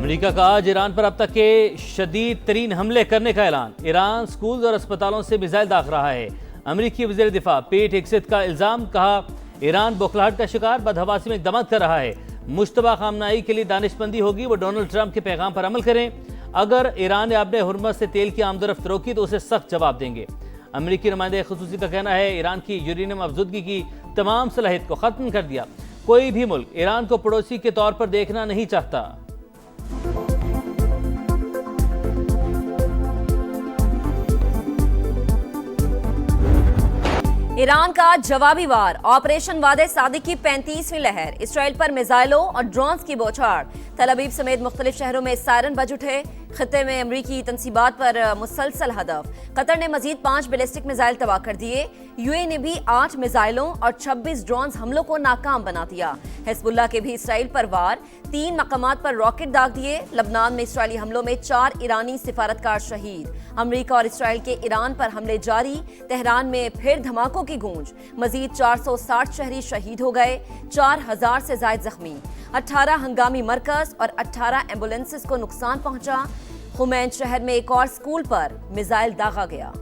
America का आज Iran पर अब तक के शदीद तरीन हमले करने का ऐलान। ईरान स्कूल और अस्पतालों से मिसाइल दाग रहा है। अमेरिकी वज़ीर दिफा पेट हेगसेथ का इल्जाम, कहा ईरान बौखलाहट का शिकार, बदहवासी में इक़दाम कर रहा है। मुश्तबा खामनाई के लिए दानिशमंदी होगी, वो डोनाल्ड ट्रंप के पैगाम पर अमल करें। अगर ईरान ने अपने हुर्मत से तेल की आमदरफ्त रोकी तो उसे सख्त जवाब देंगे। अमेरिकी नुमाइंदे खुसूसी का कहना है ईरान की यूरेनियम अफजुदगी की तमाम सलाहियत को ख़त्म कर दिया। कोई भी मुल्क ईरान को पड़ोसी के तौर पर देखना नहीं चाहता। ईरान का जवाबी वार, ऑपरेशन वादे सादिक की 35वीं लहर, इसराइल पर मिसाइलों और ड्रोन्स की बौछार। तल अवीव समेत मुख्तलिफ शहरों में सायरन बज उठे। खित्ते में अमरीकी तनसीबात पर मुसलसल हदफ। कतर ने मजीद 5 बैलिस्टिक मिसाइल तबाह कर दिए। यूएई ने भी 8 मिसाइलों और 26 ड्रोन्स हमलों को नाकाम बना दिया। हिजबुल्लाह के भी इसराइल पर वार, 3 मकामात पर रॉकेट दाग दिए। लबनान में इसराइली हमलों में 4 ईरानी सिफारतकार शहीद। अमरीका और इसराइल के ईरान पर हमले जारी। तेहरान में फिर धमाकों की गूंज। मजीद 460 शहरी शहीद हो गए, 4000 से ज्यादा जख्मी। 18 हंगामी मरकज और 18 एम्बुलेंसेस को नुकसान पहुंचा। खुमैन शहर में एक और स्कूल पर मिसाइल दागा गया।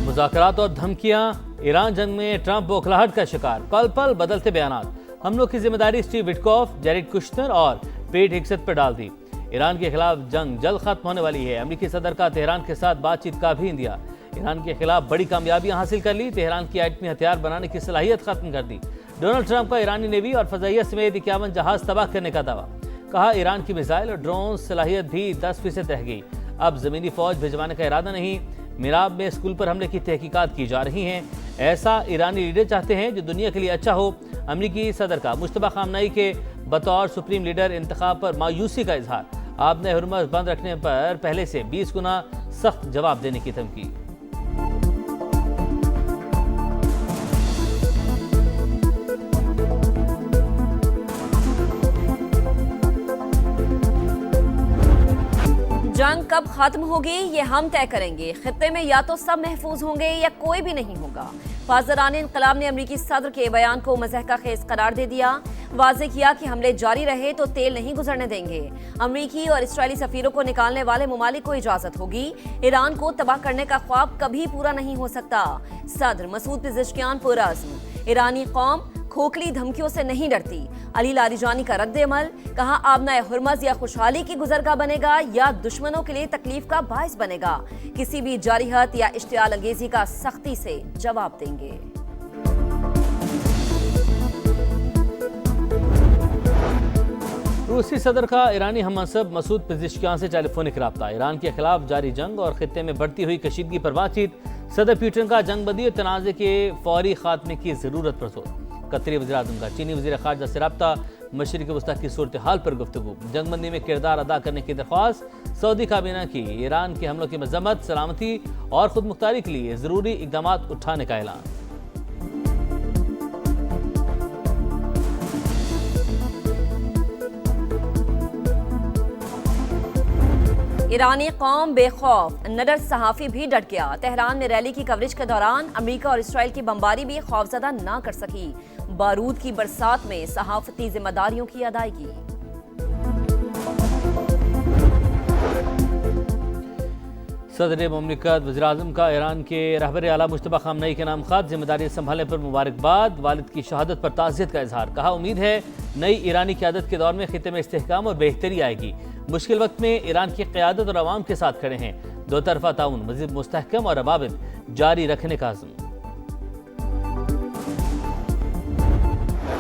मुज़ाकरात और धमकियां, ईरान जंग में ट्रंप बौखलाहट का शिकार, पल पल बदलते बयानात। हमलों की जिम्मेदारी स्टीव विटकॉफ, जेरेड कुश्नर और पेट हेगसेथ पर डाल दी। ईरान के खिलाफ जंग जल्द खत्म होने वाली है। अमेरिकी सदर का तेहरान के साथ बातचीत का भी इंदिया। ईरान के खिलाफ बड़ी कामयाबियां हासिल कर ली। तेहरान की एटमी हथियार बनाने की सलाहियत खत्म कर दी। डोनाल्ड ट्रंप का ईरानी नेवी और फजाइया समेत 51 जहाज तबाह करने का दावा। कहा ईरान की मिसाइल और ड्रोन सलाहियत भी 10% रह गई। अब जमीनी फौज भिजवाने का इरादा नहीं। मिराब में स्कूल पर हमले की तहकीकात की जा रही हैं। ऐसा ईरानी लीडर चाहते हैं जो दुनिया के लिए अच्छा हो। अमेरिकी सदर का मुश्तबा खामनाई के बतौर सुप्रीम लीडर इंतखाब पर मायूसी का इजहार। आपने हुर्मत बंद रखने पर पहले से 20 गुना सख्त जवाब देने की धमकी। जंग कब खत्म होगी ये हम तय करेंगे। खित्ते में या तो सब महफूज होंगे या कोई भी नहीं होगा। फाजरानी इनकलाब ने अमरीकी सदर के बयान को मज़हका खेज करार दे दिया। वाज़े किया कि हमले जारी रहे तो तेल नहीं गुजरने देंगे। अमरीकी और इसराइली सफीरों को निकालने वाले ममालिक को इजाजत होगी। ईरान को तबाह करने का ख्वाब कभी पूरा नहीं हो सकता। सदर मसूद पेज़ेश्कियान पुरअज़्म, ईरानी कौम खोखली धमकियों से नहीं डरती। अली लारीजानी का रद्द अमल, कहा आबनाए हुर्मज़ या खुशहाली की गुजरगा बनेगा या दुश्मनों के लिए तकलीफ का बायस बनेगा। किसी भी जारिहत या इश्तियाल अंगेजी का सख्ती से जवाब देंगे। रूसी सदर का ईरानी हममंसब मसूद पेज़ेश्कियान से टेलीफोनिक रब्ता। ईरान के खिलाफ जारी जंग और खित्ते में बढ़ती हुई कशीदगी पर बातचीत। सदर पुतिन का जंगबंदी और तनाज़े के फौरी खात्मे की जरूरत पर जोर। कतरी वज़ीर-ए-आज़म का चीनी वज़ीर ख़ारिजा से रब्ता। मशरिक़ वस्ता की सूरत हाल पर गुफ्तगू। जंगबंदी में किरदार अदा करने की दरख्वास्त। सऊदी काबीना की ईरान के हमलों की मज़म्मत, सलामती और खुद मुख्तारी के लिए ज़रूरी इक़दाम उठाने का ऐलान। ईरानी कौम बेखौफ, नडर सहाफ़ी भी डट गया। तेहरान में रैली की कवरेज के दौरान अमेरिका और इसराइल की बमबारी भी खौफजदा ना कर सकी। बारूद की बरसात में सहाफती जिम्मेदारियों की अदायगी। सदर मुमलिकत वज़ीर-ए-आज़म का ईरान के रहबर आला मुश्तबा खामनाई के नाम खत। जिम्मेदारी संभालने पर मुबारकबाद। वालिद की शहादत पर ताज़ियत का इजहार। कहा उम्मीद है नई ईरानी क़यादत के दौर में खित्ते में इस्तेहकाम और बेहतरी आएगी। मुश्किल वक्त में ईरान की क़यादत और अवाम के साथ खड़े हैं। दो तरफा ताउन मज़ीद मुस्तहकम और रवाबित जारी रखने का अज़्म।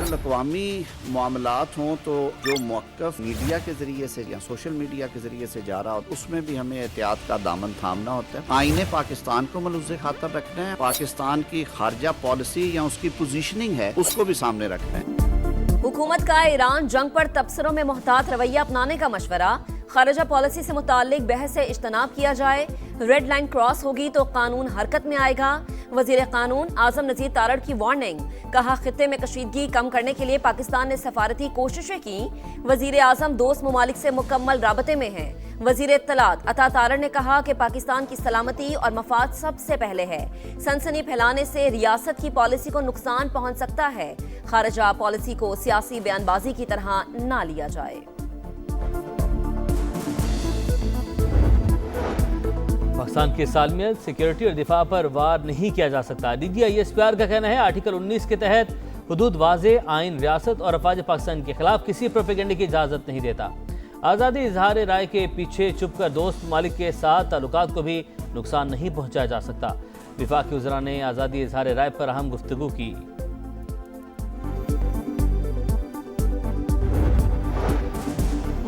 अक़वामी मामलात हों तो जो मौक़िफ़ मीडिया के ज़रिए से या सोशल मीडिया के ज़रिए से जा रहा हो उसमें भी हमें एहतियात का दामन थामना होता है। आईने पाकिस्तान को मलूज़े खातर रखना है। पाकिस्तान की खारजा पॉलिसी या उसकी पोजीशनिंग है उसको भी सामने रखना है। हुकूमत का ईरान जंग पर तबसरों में मोहतात रवैया अपनाने का मशवरा। खारजा पॉलिसी से मुताल्लिक बहस से इज्तनाब किया जाए। रेड लाइन क्रॉस होगी तो कानून हरकत में आएगा। वजीर कानून आजम नज़ीर तारड़ की वार्निंग। कहा खित्ते में कशीदगी कम करने के लिए पाकिस्तान ने सफारती कोशिशें की। वजीर आजम दोस्त ममालिक से मुकम्मल राबते में हैं। वजीर इत्तलात अता तारड़ ने कहा कि पाकिस्तान की सलामती और मफाद सबसे पहले है। सनसनी फैलाने से रियासत की पॉलिसी को नुकसान पहुंच सकता है। खारजा पॉलिसी को सियासी बयानबाजी की तरह ना लिया जाए। पाकिस्तान की सालमियत, सिक्योरिटी और दिफा पर वार नहीं किया जा सकता। DGISPR का कहना है आर्टिकल 19 के तहत हुदूद वाज़े, आइन रियासत और अफवाज पाकिस्तान के खिलाफ किसी प्रोपेगेंडे की इजाज़त नहीं देता। आज़ादी इजहार राय के पीछे छुपकर दोस्त ममालिक के साथ ताल्लुकात को भी नुकसान नहीं पहुंचाया जा सकता। विफाकी वज़रा ने आज़ादी इजहार राय पर अहम गुफ्तगू की।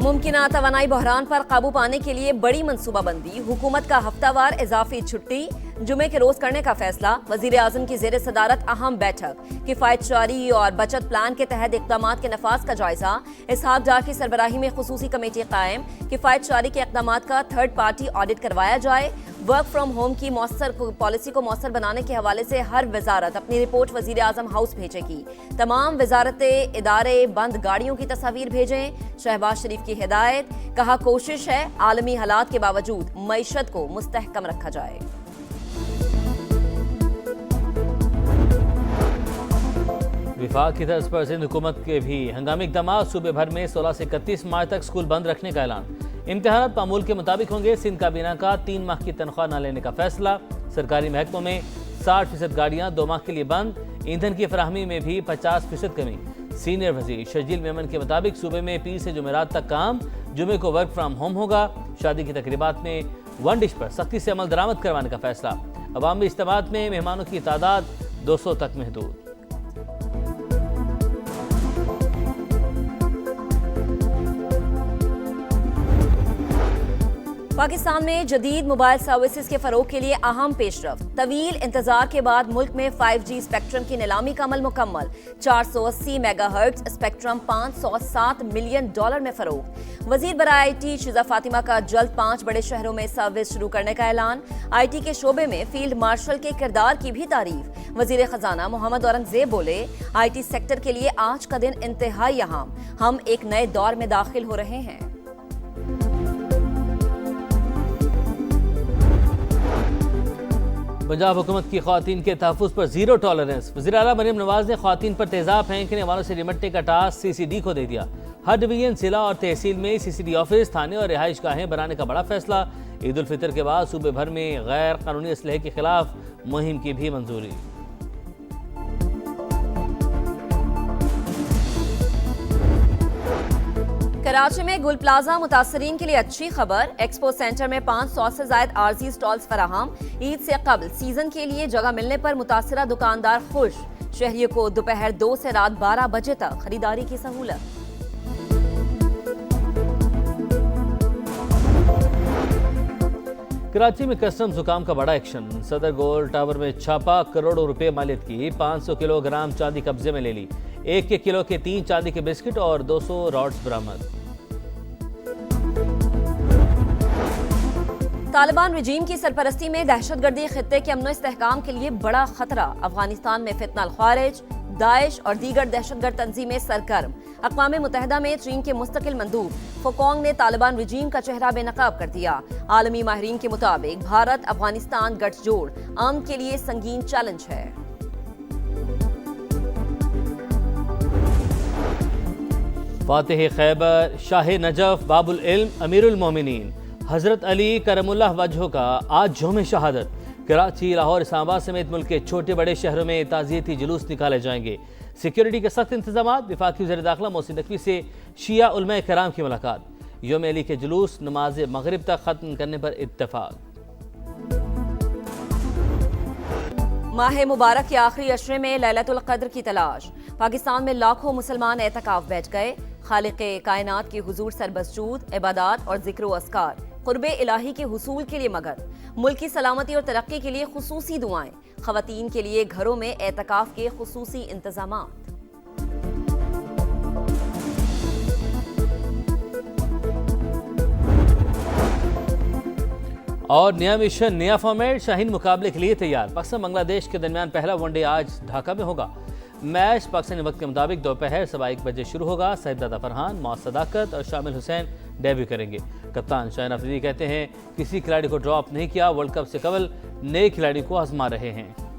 मुमकिन तवानाई बहरान पर काबू पाने के लिए बड़ी मनसूबाबंदी, हुकूमत का हफ्तावार इजाफी छुट्टी जुमे के रोज करने का फैसला। वजीर आजम की जेर सदारत अहम बैठक, किफायत जारी और बचत प्लान के तहत इकदाम के नफाज का जायजा। इसहाक डार की सरबराही में खुसूसी कमेटी कायम, किफायत जारी के इकदाम का थर्ड पार्टी ऑडिट करवाया जाए। वर्क फ्राम होम की मौसर पॉलिसी को मौसर बनाने के हवाले से हर वजारत अपनी रिपोर्ट वजीर आजम हाउस भेजेगी। तमाम वजारतें, इदारे बंद गाड़ियों की तस्वीर भेजें। शहबाज शरीफ की हिदायत, कहा कोशिश है आलमी हालात के बावजूद मईशत को मुस्तहकम रखा जाए। विफाक की तर्ज पर सिंध हुकूमत के भी हंगामी इकदाम। सूबे भर में 16 से 31 मार्च तक स्कूल बंद रखने का ऐलान। इम्तिहानात मामूल के मुताबिक होंगे। सिंध काबीना का 3 माह की तनख्वाह न लेने का फैसला। सरकारी महकमों में 60% गाड़ियां 2 माह के लिए बंद। ईंधन की फराहमी में भी 50% कमी। सीनियर वजीर शर्जील मेमन के मुताबिक सूबे में पीर से जुमेरात तक काम, जुमे को वर्क फ्राम होम होगा। शादी की तकरीबात में वन डिश पर सख्ती से अमल दरामद करवाने का फैसला। अवामी इज्तिमात में मेहमानों की तादाद 200 तक महदूद। पाकिस्तान में जदीद मोबाइल सर्विसेज के फरोग के लिए अहम पेशरफ्त। तवील इंतजार के बाद मुल्क में 5G स्पेक्ट्रम की नीलामी का अमल मुकम्मल। 480 मेगाहर्ट्ज स्पेक्ट्रम $507 मिलियन में फरोग। वजीर बराए IT शिजा फातिमा का जल्द 5 बड़े शहरों में सर्विस शुरू करने का ऐलान। IT के शोबे में फील्ड मार्शल के किरदार की भी तारीफ। वजीर खजाना मोहम्मद औरंगजेब बोले, IT सेक्टर के लिए आज का दिन इंतहाई अहम। हम एक नए दौर में दाखिल हो रहे हैं। पंजाब हुकूमत की ख़वातीन के तहफ़्फ़ुज़ पर ज़ीरो टॉलरेंस। वज़ीर आला मरीम नवाज ने ख़वातीन पर तेज़ाब फेंकने वालों से निपटने का टास्क CCD को दे दिया। हर डिवीजन, जिला और तहसील में CCD ऑफिस, थाने और रिहाइश गाहें बनाने का बड़ा फैसला। ईद उल फितर के बाद सूबे भर में गैर कानूनी असलहे के खिलाफ मुहिम की भी मंजूरी। कराची में गुल प्लाजा मुतासरीन के लिए अच्छी खबर। एक्सपो सेंटर में 500 से ज्यादा आरजी स्टॉल्स फराहम। ईद से कबल सीजन के लिए जगह मिलने पर मुतासरा दुकानदार खुश। शहरियों को दोपहर 2 से रात 12 बजे तक खरीदारी की सहूलत। कराची में कस्टम जुकाम का बड़ा एक्शन। सदर गोल्ड टावर में छापा, करोड़ों रुपए मालियत की। 500 किलोग्राम चांदी कब्जे में ले ली। 1 किलो के 3 चांदी के बिस्किट और 200 रॉड्स बरामद। तालिबान रजीम की सरपरस्ती में दहशतगर्दी खित्ते के अमन इस्तेहकाम के लिए बड़ा खतरा। अफगानिस्तान में फितना ख्वारिज, दाइश और दीगर दहशतगर्द तंजीमें सरगर्म। अक़वाम मुत्तहिदा में चीन के मुस्तकिल मंदूब फोकोंग ने तालिबान रजीम का चेहरा बेनकाब कर दिया। आलमी माहिरीन के मुताबिक भारत अफगानिस्तान गठजोड़ अमन के लिए संगीन चैलेंज है। फातिह खैबर, शाह नजफ, बाबुल इल्म, अमीरुल मोमिनीन हजरत अली करमुल्लाह वजह का आज जोम शहादत। कराची, लाहौर, इस्लामाबाद समेत मुल्क के छोटे बड़े शहरों में ताज़ियती जुलूस निकाले जाएंगे। सिक्योरिटी के सख्त इंतजाम। वफाकी वज़ीर दाखिला मोहसिन नकवी से शिया उलमा कराम की मुलाकात। योम अली के जुलूस नमाज मगरिब तक खत्म करने पर इत्तफाक। माह मुबारक के आखिरी अशरे में लैलतुल क़द्र की तलाश। पाकिस्तान में लाखों मुसलमान एतकाफ बैठ गए। खालिक़े कायनात के हुजूर सरबसजूद इबादत और जिक्र व अस्कार, क़ुर्बे इलाही के हुसूल के लिए मगन। मुल्क की सलामती और तरक्की के लिए खुसूसी दुआएं। ख़वातीन के लिए घरों में एतकाफ के खुसूसी इंतज़ामात। और नया मिशन, नया फॉर्मेट, शाहीन मुकाबले के लिए तैयार। पाकिस्तान बांग्लादेश के दरमियान पहला वनडे आज ढाका में होगा। मैच पाकिस्तानी वक्त के मुताबिक दोपहर 1:15 बजे शुरू होगा। साहिबजादा फरहान, मौत सदाकत और शामिल हुसैन डेब्यू करेंगे। कप्तान शाहिन अफरीदी कहते हैं किसी खिलाड़ी को ड्रॉप नहीं किया, वर्ल्ड कप से कबल नए खिलाड़ी को आजमा रहे हैं।